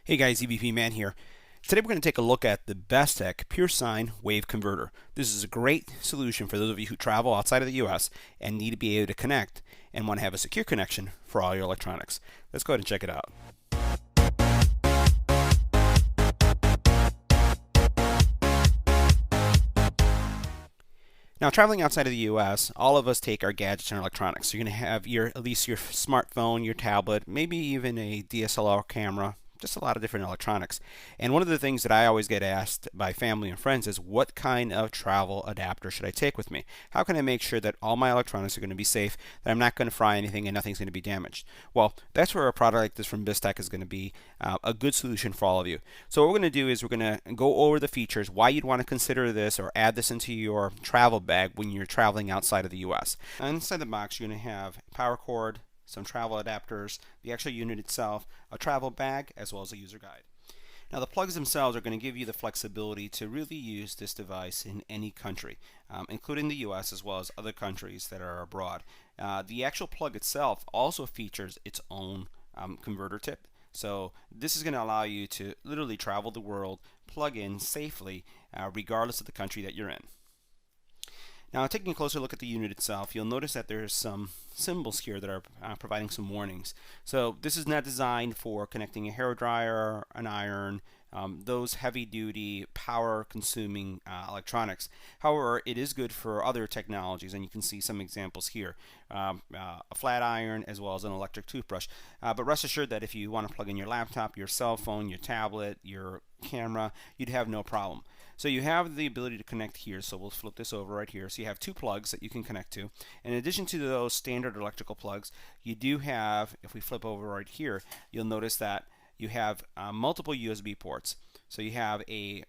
Hey guys, EVP Man here. Today we're going to take a look at the BESTEK Pure Sine Wave Converter. This is a great solution for those of you who travel outside of the US and need to be able to connect and want to have a secure connection for all your electronics. Let's go ahead and check it out. Now, traveling outside of the US, all of us take our gadgets and our electronics. So you're going to have at least your smartphone, your tablet, maybe even a DSLR camera, just a lot of different electronics. And one of the things that I always get asked by family and friends is, what kind of travel adapter should I take with me? How can I make sure that all my electronics are going to be safe, that I'm not going to fry anything and nothing's going to be damaged? Well, that's where a product like this from BESTEK is going to be a good solution for all of you. So what we're going to do is we're going to go over the features, why you'd want to consider this or add this into your travel bag when you're traveling outside of the US. Inside the box, you're going to have power cord, some travel adapters, the actual unit itself, a travel bag, as well as a user guide. Now, the plugs themselves are going to give you the flexibility to really use this device in any country, including the US as well as other countries that are abroad. The actual plug itself also features its own converter tip. So this is going to allow you to literally travel the world, plug in safely, regardless of the country that you're in. Now, taking a closer look at the unit itself, you'll notice that there's some symbols here that are providing some warnings. So this is not designed for connecting a hairdryer, an iron, those heavy-duty, power-consuming electronics. However, it is good for other technologies, and you can see some examples here. A flat iron as well as an electric toothbrush. But rest assured that if you want to plug in your laptop, your cell phone, your tablet, your camera, you'd have no problem. So you have the ability to connect here, so we'll flip this over right here. So you have two plugs that you can connect to. In addition to those standard electrical plugs, you do have, if we flip over right here, you'll notice that you have multiple USB ports. So you have a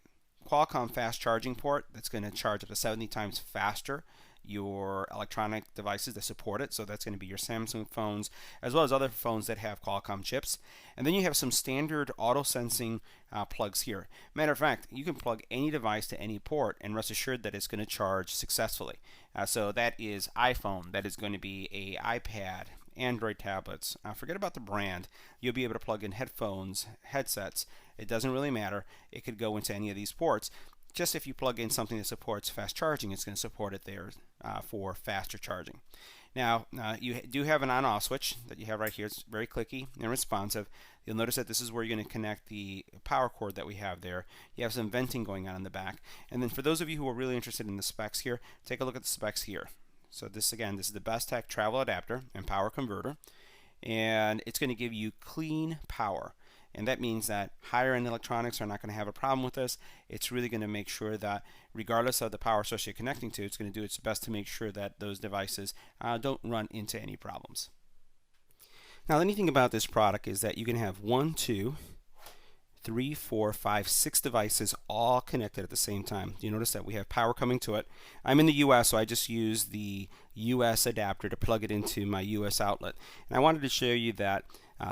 Qualcomm fast charging port that's going to charge up to 70 times faster your electronic devices that support it. So that's going to be your Samsung phones as well as other phones that have Qualcomm chips. And then you have some standard auto sensing plugs here. Matter of fact, you can plug any device to any port and rest assured that it's going to charge successfully. So that is iPhone, that is going to be a iPad, Android tablets. Forget about the brand. You'll be able to plug in headphones, headsets. It doesn't really matter. It could go into any of these ports. Just if you plug in something that supports fast charging, it's going to support it there for faster charging. Now, you do have an on-off switch that you have right here. It's very clicky and responsive. You'll notice that this is where you're going to connect the power cord that we have there. You have some venting going on in the back. And then for those of you who are really interested in the specs here, take a look at the specs here. So this, again, this is the BESTEK travel adapter and power converter. And it's going to give you clean power. And that means that higher end electronics are not going to have a problem with this. It's really going to make sure that regardless of the power source you're connecting to, it's going to do its best to make sure that those devices don't run into any problems. Now, the neat thing about this product is that you can have 1, 2, 3, 4, 5, 6 devices all connected at the same time. You notice that we have power coming to it. I'm in the US, so I just use the US adapter to plug it into my US outlet. And I wanted to show you that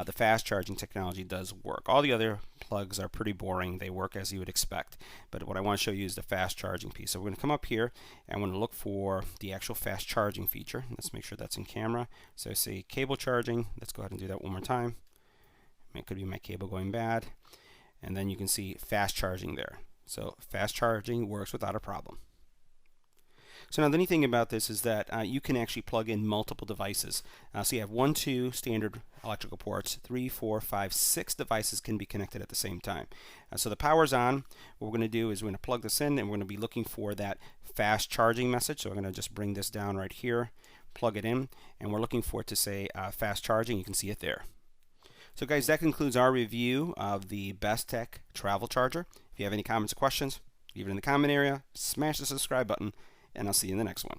the fast charging technology does work. All the other plugs are pretty boring. They work as you would expect. But what I want to show you is the fast charging piece. So we're going to come up here and we're going to look for the actual fast charging feature. Let's make sure that's in camera. So say cable charging. Let's go ahead and do that one more time. It could be my cable going bad. And then you can see fast charging there. So fast charging works without a problem. So now the neat thing about this is that you can actually plug in multiple devices. So you have 1, 2 standard electrical ports, 3, 4, 5, 6 devices can be connected at the same time. So the power's on. What we're going to do is we're going to plug this in and we're going to be looking for that fast charging message. So we're going to just bring this down right here, plug it in, and we're looking for it to say fast charging. You can see it there. So guys, that concludes our review of the BESTEK travel charger. If you have any comments or questions, leave it in the comment area, smash the subscribe button, and I'll see you in the next one.